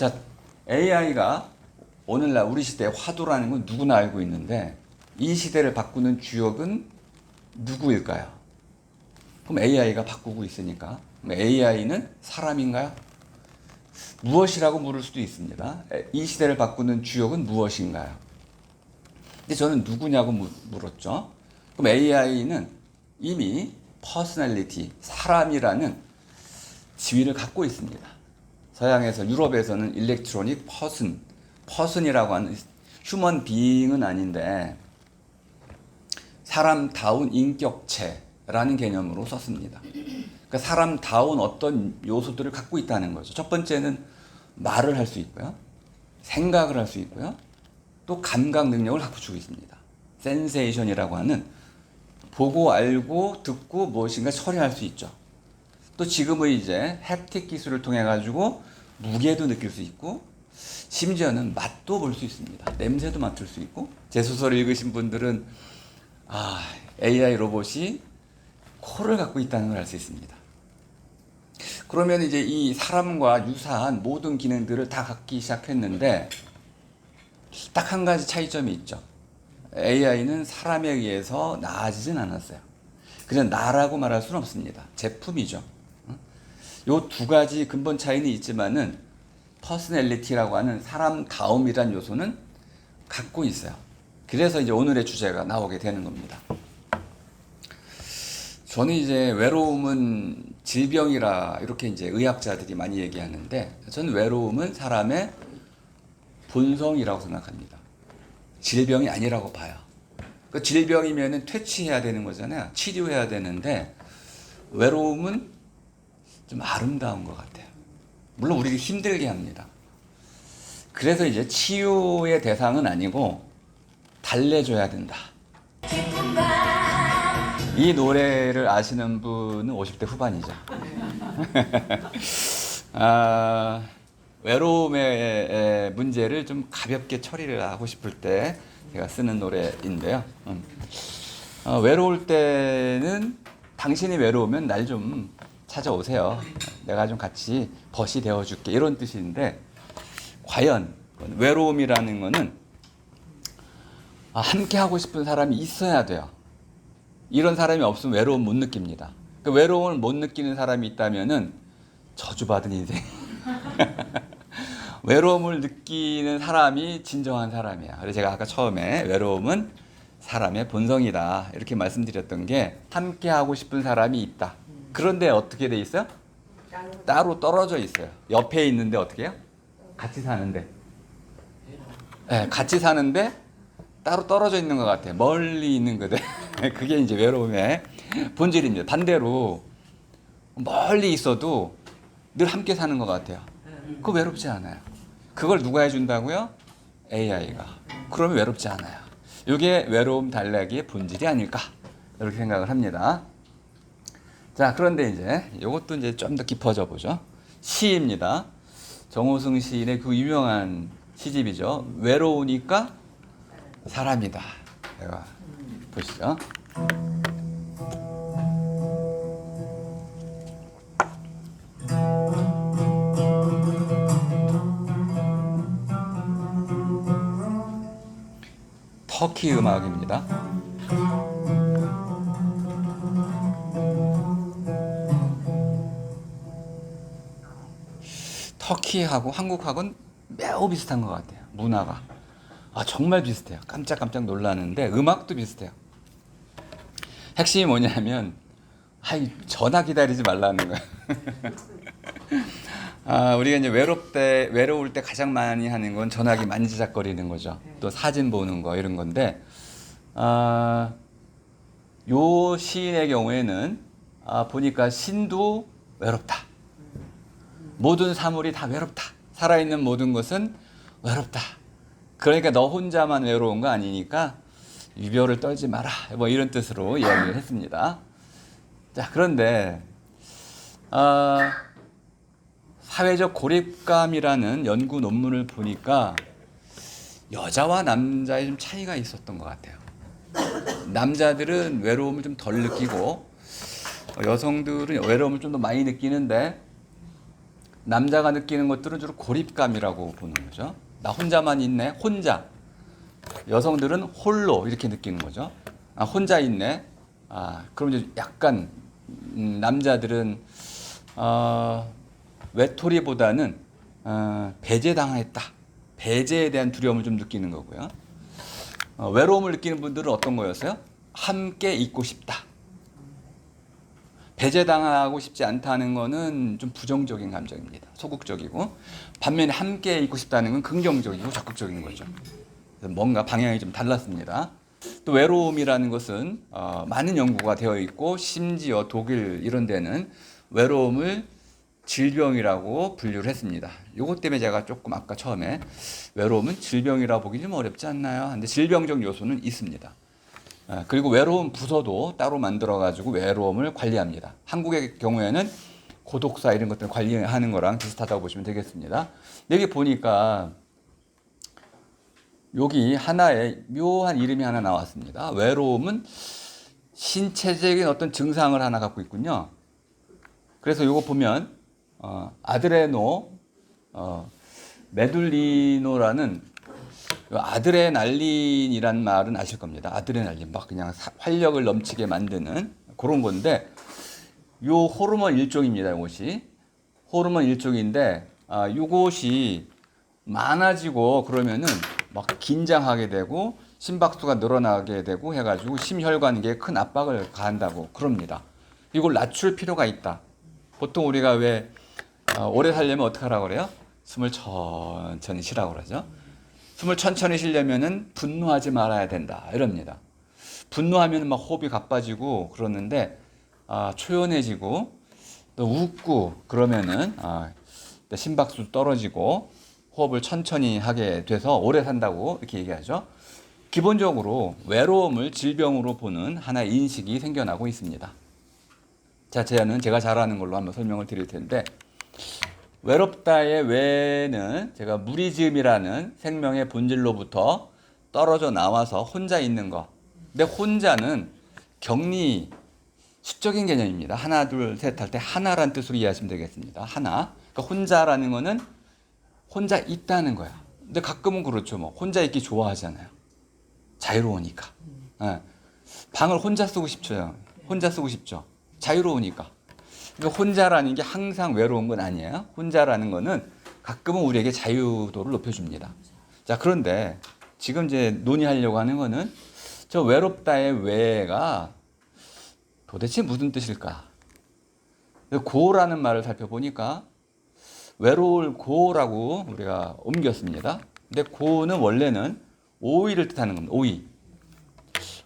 자, AI가 오늘날 우리 시대의 화두라는 건 누구나 알고 있는데 이 시대를 바꾸는 주역은 누구일까요? 그럼 AI가 바꾸고 있으니까 AI는 사람인가요? 무엇이라고 물을 수도 있습니다. 이 시대를 바꾸는 주역은 무엇인가요? 근데 저는 누구냐고 물었죠. 그럼 AI는 이미 퍼스널리티, 사람이라는 지위를 갖고 있습니다. 서양에서, 유럽에서는 일렉트로닉 퍼슨이라고 하는 휴먼 비잉은 아닌데 사람다운 인격체라는 개념으로 썼습니다. 그러니까 사람다운 어떤 요소들을 갖고 있다는 거죠. 첫 번째는 말을 할 수 있고요. 생각을 할 수 있고요. 또 감각 능력을 갖추고 있습니다. 센세이션이라고 하는 보고 알고 듣고 무엇인가 처리할 수 있죠. 또 지금의 이제 햅틱 기술을 통해 가지고 무게도 느낄 수 있고 심지어는 맛도 볼 수 있습니다. 냄새도 맡을 수 있고 제 소설을 읽으신 분들은 AI 로봇이 코를 갖고 있다는 걸 알 수 있습니다. 그러면 이제 이 사람과 유사한 모든 기능들을 다 갖기 시작했는데 딱 한 가지 차이점이 있죠. AI는 사람에 의해서 나아지진 않았어요. 그냥 나라고 말할 수는 없습니다. 제품이죠. 요 두 가지 근본 차이는 있지만은 퍼스널리티라고 하는 사람다움이란 요소는 갖고 있어요. 그래서 이제 오늘의 주제가 나오게 되는 겁니다. 저는 이제 외로움은 질병이라 이렇게 이제 의학자들이 많이 얘기하는데 저는 외로움은 사람의 본성이라고 생각합니다. 질병이 아니라고 봐요. 그 질병이면은 퇴치해야 되는 거잖아요. 치료해야 되는데 외로움은 좀 아름다운 것 같아요. 물론 우리를 힘들게 합니다. 그래서 이제 치유의 대상은 아니고 달래줘야 된다. 이 노래를 아시는 분은 50대 후반이죠. 외로움의 문제를 좀 가볍게 처리를 하고 싶을 때 제가 쓰는 노래인데요. 외로울 때는 당신이 외로우면 날 좀 찾아오세요. 내가 좀 같이 벗이 되어줄게. 이런 뜻인데 과연 외로움이라는 거는 함께 하고 싶은 사람이 있어야 돼요. 이런 사람이 없으면 외로움 못 느낍니다. 그 외로움을 못 느끼는 사람이 있다면은 저주받은 인생. 외로움을 느끼는 사람이 진정한 사람이야. 그래서 제가 아까 처음에 외로움은 사람의 본성이다 이렇게 말씀드렸던 게 함께 하고 싶은 사람이 있다. 그런데 어떻게 돼 있어요? 따로 떨어져 있어요. 옆에 있는데 어떻게 해요? 같이 사는데. 네, 같이 사는데 따로 떨어져 있는 것 같아요. 멀리 있는 거들. 그게 이제 외로움의 본질입니다. 반대로 멀리 있어도 늘 함께 사는 것 같아요. 그거 외롭지 않아요. 그걸 누가 해준다고요? AI가. 그러면 외롭지 않아요. 이게 외로움 달래기의 본질이 아닐까 이렇게 생각을 합니다. 자, 그런데 이제 이것도 이제 좀 더 깊어져 보죠. 시입니다. 정호승 시인의 그 유명한 시집이죠. 외로우니까 사람이다. 내가 보시죠. 터키 음악입니다. 터키하고 한국하고는 매우 비슷한 것 같아요. 문화가. 정말 비슷해요. 깜짝깜짝 놀라는데 음악도 비슷해요. 핵심이 뭐냐면 전화 기다리지 말라는 거예요. 우리가 이제 외로울 때 가장 많이 하는 건 전화기 만지작거리는 거죠. 또 사진 보는 거 이런 건데 요 시인의 경우에는 보니까 신도 외롭다. 모든 사물이 다 외롭다. 살아있는 모든 것은 외롭다. 그러니까 너 혼자만 외로운 거 아니니까 유별을 떨지 마라. 뭐 이런 뜻으로 이야기를 했습니다. 자, 그런데 사회적 고립감이라는 연구 논문을 보니까 여자와 남자의 좀 차이가 있었던 것 같아요. 남자들은 외로움을 좀 덜 느끼고 여성들은 외로움을 좀 더 많이 느끼는데 남자가 느끼는 것들은 주로 고립감이라고 보는 거죠. 나 혼자만 있네. 혼자. 여성들은 홀로 이렇게 느끼는 거죠. 아, 혼자 있네. 아, 그럼 이제 약간 남자들은 외톨이보다는 배제당했다. 배제에 대한 두려움을 좀 느끼는 거고요. 외로움을 느끼는 분들은 어떤 거였어요? 함께 있고 싶다. 배제당하고 싶지 않다는 거는 좀 부정적인 감정입니다. 소극적이고. 반면에 함께 있고 싶다는 건 긍정적이고 적극적인 거죠. 뭔가 방향이 좀 달랐습니다. 또 외로움이라는 것은 많은 연구가 되어 있고 심지어 독일 이런 데는 외로움을 질병이라고 분류를 했습니다. 이것 때문에 제가 조금 아까 처음에 외로움은 질병이라고 보기 좀 어렵지 않나요? 근데 질병적 요소는 있습니다. 그리고 외로움 부서도 따로 만들어가지고 외로움을 관리합니다. 한국의 경우에는 고독사 이런 것들을 관리하는 거랑 비슷하다고 보시면 되겠습니다. 여기 보니까 여기 하나에 묘한 이름이 하나 나왔습니다. 외로움은 신체적인 어떤 증상을 하나 갖고 있군요. 그래서 이거 보면 아드레노, 메둘리노라는 아드레날린이란 말은 아실 겁니다. 아드레날린 막 그냥 활력을 넘치게 만드는 그런 건데 요 호르몬 일종입니다. 이것이 호르몬 일종인데 이것이 많아지고 그러면은 막 긴장하게 되고 심박수가 늘어나게 되고 해가지고 심혈관계에 큰 압박을 가한다고 그럽니다. 이걸 낮출 필요가 있다. 보통 우리가 왜 오래 살려면 어떻게 하라고 그래요? 숨을 천천히 쉬라고 그러죠. 숨을 천천히 쉬려면은 분노하지 말아야 된다 이럽니다. 분노하면 막 호흡이 가빠지고 그러는데 초연해지고 또 웃고 그러면은 심박수 떨어지고 호흡을 천천히 하게 돼서 오래 산다고 이렇게 얘기하죠. 기본적으로 외로움을 질병으로 보는 하나의 인식이 생겨나고 있습니다. 자, 제가 잘 아는 걸로 한번 설명을 드릴 텐데 외롭다의 외는 제가 무리즘이라는 생명의 본질로부터 떨어져 나와서 혼자 있는 거. 근데 혼자는 격리, 수적인 개념입니다. 하나, 둘, 셋 할 때 하나란 뜻으로 이해하시면 되겠습니다. 하나. 그러니까 혼자라는 거는 혼자 있다는 거야. 근데 가끔은 그렇죠. 뭐 혼자 있기 좋아하잖아요. 자유로우니까. 네. 방을 혼자 쓰고 싶죠. 혼자 쓰고 싶죠. 자유로우니까. 그러니까 혼자라는 게 항상 외로운 건 아니에요. 혼자라는 거는 가끔은 우리에게 자유도를 높여줍니다. 자, 그런데 지금 이제 논의하려고 하는 거는 저 외롭다의 외가 도대체 무슨 뜻일까? 고라는 말을 살펴보니까 외로울 고라고 우리가 옮겼습니다. 근데 고는 원래는 오이를 뜻하는 겁니다. 오이.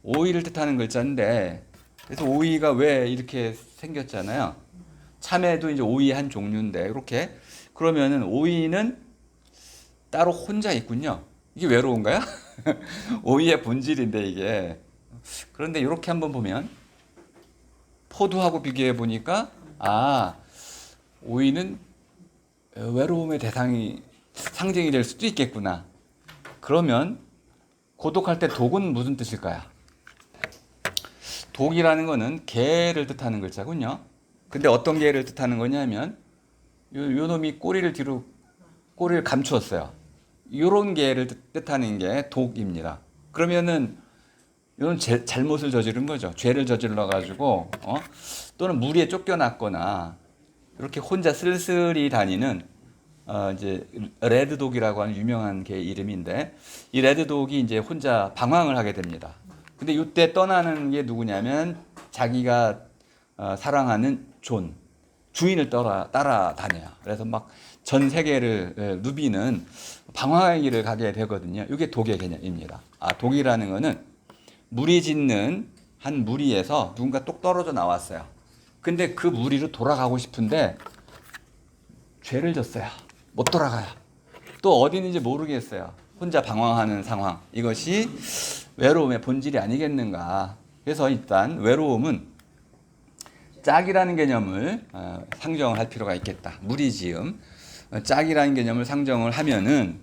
오이를 뜻하는 글자인데 그래서 오이가 왜 이렇게 생겼잖아요. 참외도 이제 오이의 한 종류인데 이렇게 그러면은 오이는 따로 혼자 있군요. 이게 외로운가요? 오이의 본질인데 이게. 그런데 이렇게 한번 보면 포도하고 비교해 보니까 오이는 외로움의 대상이 상징이 될 수도 있겠구나. 그러면 고독할 때 독은 무슨 뜻일까요? 독이라는 거는 개를 뜻하는 글자군요. 근데 어떤 개를 뜻하는 거냐면 요 놈이 꼬리를 감추었어요. 요런 개를 뜻하는 게 독입니다. 그러면은 이런 잘못을 저지른 거죠. 죄를 저질러 가지고 또는 무리에 쫓겨났거나 이렇게 혼자 쓸쓸히 다니는 이제 레드독이라고 하는 유명한 개 이름인데 이 레드독이 이제 혼자 방황을 하게 됩니다. 근데 이때 떠나는 게 누구냐면 자기가 사랑하는 주인을 따라다녀요. 그래서 막 전 세계를 누비는 방황의 길을 가게 되거든요. 이게 독의 개념입니다. 독이라는 거는 무리 짓는 한 무리에서 누군가 똑 떨어져 나왔어요. 근데 그 무리로 돌아가고 싶은데 죄를 졌어요. 못 돌아가요. 또 어디 있는지 모르겠어요. 혼자 방황하는 상황. 이것이 외로움의 본질이 아니겠는가. 그래서 일단 외로움은 짝이라는 개념을 상정을 할 필요가 있겠다. 무리지음. 짝이라는 개념을 상정을 하면은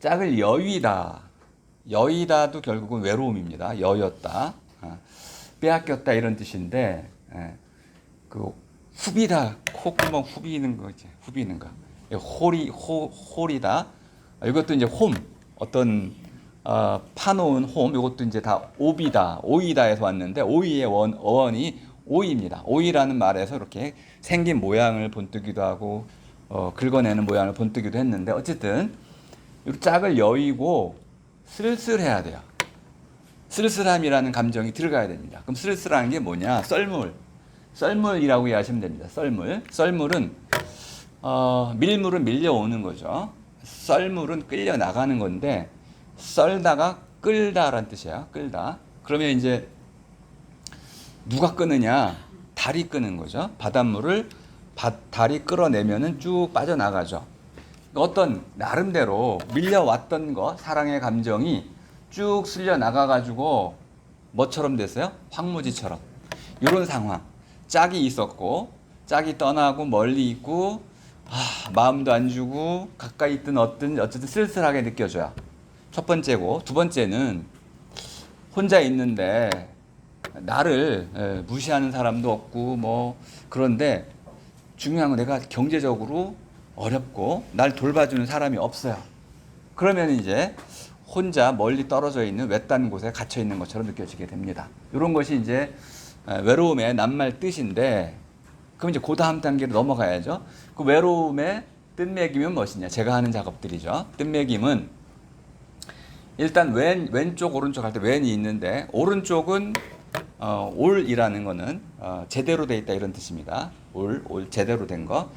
짝을 여의다. 여의다도 결국은 외로움입니다. 여였다. 빼앗겼다 이런 뜻인데 그 후비다. 콧구멍 후비는 거 이제 후비는 거. 홀이다. 이것도 이제 홈 어떤 파놓은 홈 이것도 이제 다 오비다 오이다에서 왔는데 오이의 어원이 오이입니다. 오이라는 말에서 이렇게 생긴 모양을 본뜨기도 하고 긁어내는 모양을 본뜨기도 했는데 어쨌든 이 짝을 여의고 쓸쓸해야 돼요. 쓸쓸함이라는 감정이 들어가야 됩니다. 그럼 쓸쓸한 게 뭐냐? 썰물이라고 이해하시면 됩니다. 썰물은 밀물은 밀려오는 거죠. 썰물은 끌려 나가는 건데 썰다가 끌다라는 뜻이야. 끌다. 그러면 이제 누가 끄느냐? 달이 끄는 거죠. 바닷물을 달이 끌어내면은 쭉 빠져나가죠. 어떤 나름대로 밀려왔던 거, 사랑의 감정이 쭉 쓸려 나가가지고 뭐처럼 됐어요? 황무지처럼. 이런 상황. 짝이 있었고, 짝이 떠나고 멀리 있고, 마음도 안 주고, 가까이 있든 어쨌든 쓸쓸하게 느껴져요. 첫 번째고, 두 번째는 혼자 있는데, 나를 무시하는 사람도 없고, 뭐, 그런데 중요한 건 내가 경제적으로 어렵고, 날 돌봐주는 사람이 없어요. 그러면 이제 혼자 멀리 떨어져 있는 외딴 곳에 갇혀 있는 것처럼 느껴지게 됩니다. 이런 것이 이제 외로움의 낱말 뜻인데, 그럼 이제 그 다음 단계로 넘어가야죠. 그 외로움의 뜻매김은 무엇이냐? 제가 하는 작업들이죠. 뜻매김은 일단 왼쪽 오른쪽 할 때 왼이 있는데 오른쪽은 올이라는 거는 제대로 돼 있다 이런 뜻입니다. 올 제대로 된 거.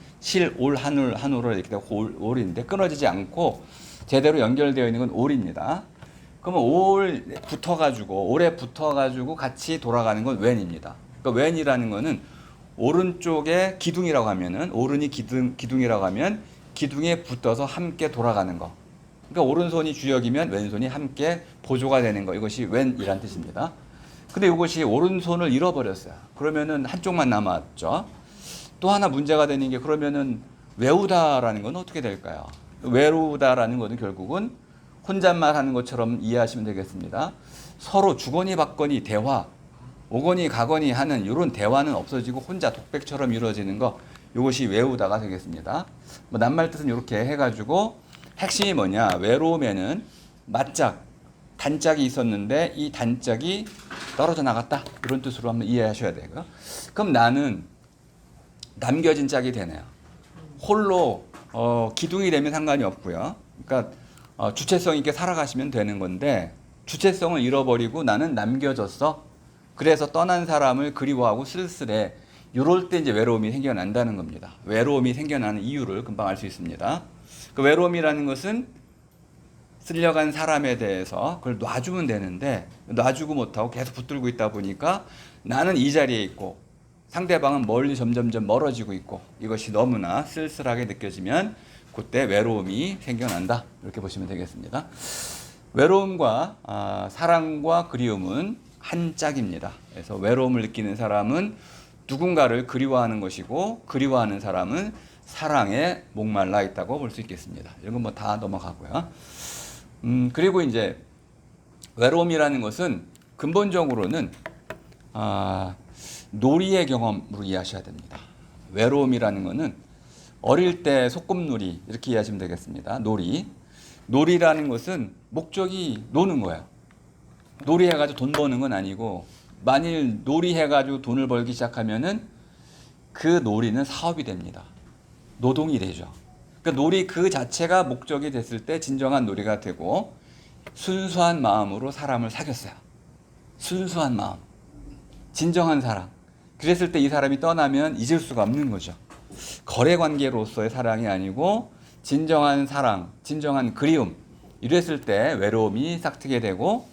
올 한울을 이렇게 되고 올인데 끊어지지 않고 제대로 연결되어 있는 건 올입니다. 그러면 올에 붙어가지고 같이 돌아가는 건 왼입니다. 그러니까 왼이라는 거는 오른쪽에 기둥이라고 하면은 오른이 기둥이라고 하면 기둥에 붙어서 함께 돌아가는 거. 그러니까 오른손이 주역이면 왼손이 함께 보조가 되는 거. 이것이 왼이란 뜻입니다. 근데 이것이 오른손을 잃어버렸어요. 그러면은 한쪽만 남았죠. 또 하나 문제가 되는 게 그러면은 외우다라는 건 어떻게 될까요? 외로우다라는 것은 결국은 혼잣말 하는 것처럼 이해하시면 되겠습니다. 서로 주거니 받거니 대화, 오거니 가거니 하는 이런 대화는 없어지고 혼자 독백처럼 이루어지는 거, 이것이 외우다가 되겠습니다. 뭐 낱말 뜻은 이렇게 해가지고 핵심이 뭐냐? 외로움에는 단짝이 있었는데 이 단짝이 떨어져 나갔다. 이런 뜻으로 한번 이해하셔야 되고요. 그럼 나는 남겨진 짝이 되네요. 홀로 기둥이 되면 상관이 없고요. 그러니까 주체성 있게 살아가시면 되는 건데 주체성을 잃어버리고 나는 남겨졌어. 그래서 떠난 사람을 그리워하고 쓸쓸해. 이럴 때 이제 외로움이 생겨난다는 겁니다. 외로움이 생겨나는 이유를 금방 알 수 있습니다. 그 외로움이라는 것은 쓸려간 사람에 대해서 그걸 놔주면 되는데 놔주고 못하고 계속 붙들고 있다 보니까 나는 이 자리에 있고 상대방은 멀리 점점점 멀어지고 있고 이것이 너무나 쓸쓸하게 느껴지면 그때 외로움이 생겨난다. 이렇게 보시면 되겠습니다. 외로움과 사랑과 그리움은 한 짝입니다. 그래서 외로움을 느끼는 사람은 누군가를 그리워하는 것이고 그리워하는 사람은 사랑에 목말라 있다고 볼 수 있겠습니다. 이런 건 뭐 다 넘어가고요. 그리고 이제 외로움이라는 것은 근본적으로는 놀이의 경험으로 이해하셔야 됩니다. 외로움이라는 것은 어릴 때 소꿉놀이 이렇게 이해하시면 되겠습니다. 놀이라는 것은 목적이 노는 거예요. 놀이해가지고 돈 버는 건 아니고 만일 놀이해가지고 돈을 벌기 시작하면은 그 놀이는 사업이 됩니다. 노동이 되죠. 그러니까 놀이 그 자체가 목적이 됐을 때 진정한 놀이가 되고 순수한 마음으로 사람을 사귀었어요. 순수한 마음, 진정한 사랑. 그랬을 때 이 사람이 떠나면 잊을 수가 없는 거죠. 거래 관계로서의 사랑이 아니고 진정한 사랑, 진정한 그리움. 이랬을 때 외로움이 싹트게 되고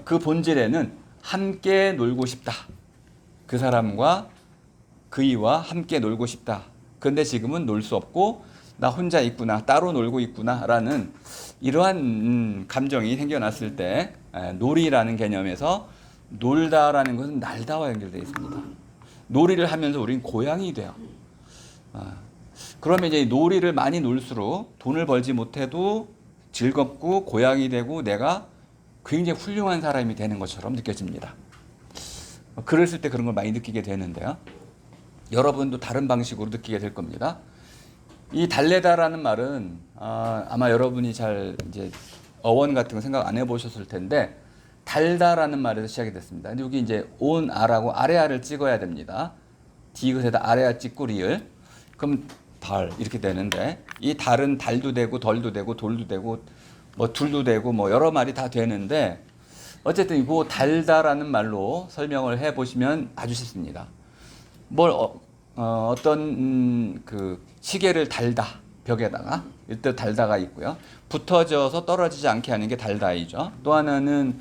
그 본질에는 함께 놀고 싶다. 그 사람과 그이와 함께 놀고 싶다. 그런데 지금은 놀 수 없고 나 혼자 있구나, 따로 놀고 있구나 라는 이러한 감정이 생겨났을 때 놀이라는 개념에서 놀다라는 것은 날다와 연결되어 있습니다. 놀이를 하면서 우리는 고향이 돼요. 그러면 이제 놀이를 많이 놀수록 돈을 벌지 못해도 즐겁고 고향이 되고 내가 굉장히 훌륭한 사람이 되는 것처럼 느껴집니다. 그랬을 때 그런 걸 많이 느끼게 되는데요. 여러분도 다른 방식으로 느끼게 될 겁니다. 이 달래다라는 말은 아마 여러분이 잘 이제 어원 같은 거 생각 안 해보셨을 텐데 달다라는 말에서 시작이 됐습니다. 근데 여기 이제 온 아라고 아래아를 찍어야 됩니다. 디귿에다 아래아 찍고 리을. 그럼 달 이렇게 되는데 이 달은 달도 되고 덜도 되고 돌도 되고 뭐 둘도 되고 뭐 여러 말이 다 되는데 어쨌든 이거 달다라는 말로 설명을 해 보시면 아주 쉽습니다. 어떤 그 시계를 달다 벽에다가 일단 달다가 있고요. 붙어져서 떨어지지 않게 하는 게 달다이죠. 또 하나는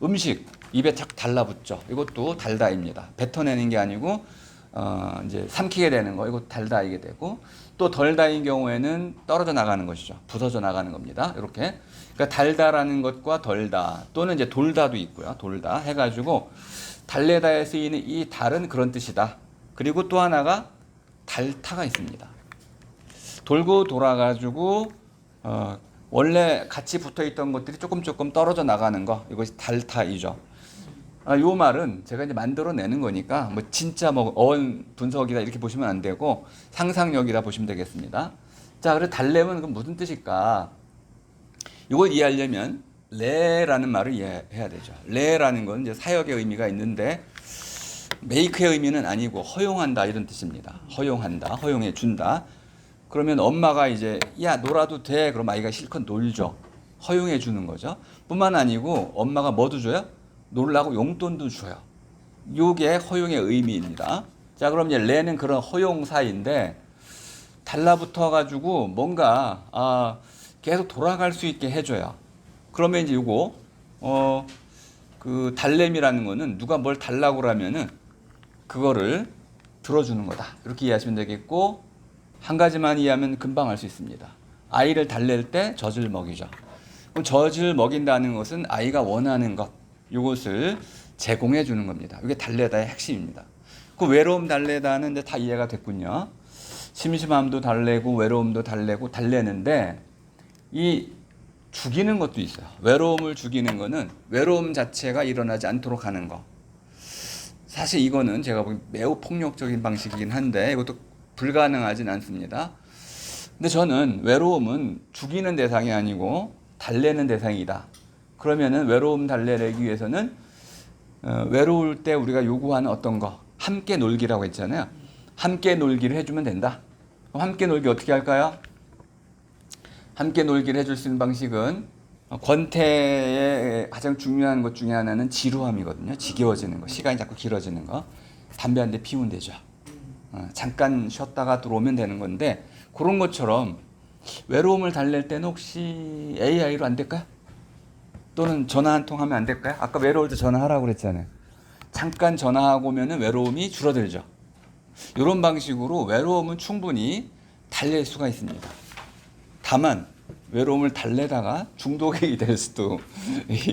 음식 입에 탁 달라붙죠. 이것도 달다입니다. 뱉어내는 게 아니고 이제 삼키게 되는 거 이거 달다이게 되고 또 덜다인 경우에는 떨어져 나가는 것이죠. 부서져 나가는 겁니다. 이렇게 그러니까 달다라는 것과 덜다 또는 이제 돌다도 있고요. 돌다 해가지고 달래다에 쓰이는 이 달은 그런 뜻이다. 그리고 또 하나가 달타가 있습니다. 돌고 돌아가지고 원래 같이 붙어있던 것들이 조금 떨어져 나가는 거 이것이 달타이죠. 요 말은 제가 이제 만들어내는 거니까 뭐 진짜 뭐 어원 분석이다 이렇게 보시면 안 되고 상상력이라 보시면 되겠습니다. 자, 그래서 달래면 그럼 무슨 뜻일까? 이걸 이해하려면 레라는 말을 이해해야 되죠. 레라는 건 이제 사역의 의미가 있는데 메이크의 의미는 아니고 허용한다 이런 뜻입니다. 허용한다, 허용해 준다. 그러면 엄마가 이제 야 놀아도 돼. 그럼 아이가 실컷 놀죠. 허용해 주는 거죠. 뿐만 아니고 엄마가 뭐도 줘요? 놀라고 용돈도 줘요. 요게 허용의 의미입니다. 자, 그럼 이제 레는 그런 허용사인데 달라붙어 가지고 뭔가 계속 돌아갈 수 있게 해줘요. 그러면 이제 요거 그 달램이라는 거는 누가 뭘 달라고 그러면은 그거를 들어주는 거다. 이렇게 이해하시면 되겠고 한 가지만 이해하면 금방 알 수 있습니다. 아이를 달랠 때 젖을 먹이죠. 그럼 젖을 먹인다는 것은 아이가 원하는 것 이것을 제공해 주는 겁니다. 이게 달래다의 핵심입니다. 그 외로움 달래다는 이제 다 이해가 됐군요. 심심함도 달래고 외로움도 달래고 달래는데 이 죽이는 것도 있어요. 외로움을 죽이는 거는 외로움 자체가 일어나지 않도록 하는 거. 사실 이거는 제가 보기엔 매우 폭력적인 방식이긴 한데 이것도 불가능하진 않습니다. 근데 저는 외로움은 죽이는 대상이 아니고 달래는 대상이다. 그러면은 외로움 달래기 위해서는 외로울 때 우리가 요구하는 어떤 거 함께 놀기라고 했잖아요. 함께 놀기를 해주면 된다. 그럼 함께 놀기 어떻게 할까요? 함께 놀기를 해줄 수 있는 방식은 권태의 가장 중요한 것 중에 하나는 지루함이거든요. 지겨워지는 거, 시간이 자꾸 길어지는 거. 담배 한 대 피우면 되죠. 잠깐 쉬었다가 들어오면 되는 건데 그런 것처럼 외로움을 달랠 때는 혹시 AI로 안 될까요? 또는 전화 한 통 하면 안 될까요? 아까 외로울 때 전화하라고 그랬잖아요. 잠깐 전화하고 오면은 외로움이 줄어들죠. 이런 방식으로 외로움은 충분히 달랠 수가 있습니다. 다만 외로움을 달래다가 중독이 될 수도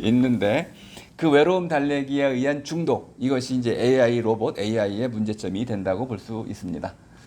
있는데 그 외로움 달래기에 의한 중독 이것이 이제 AI 로봇 AI의 문제점이 된다고 볼 수 있습니다.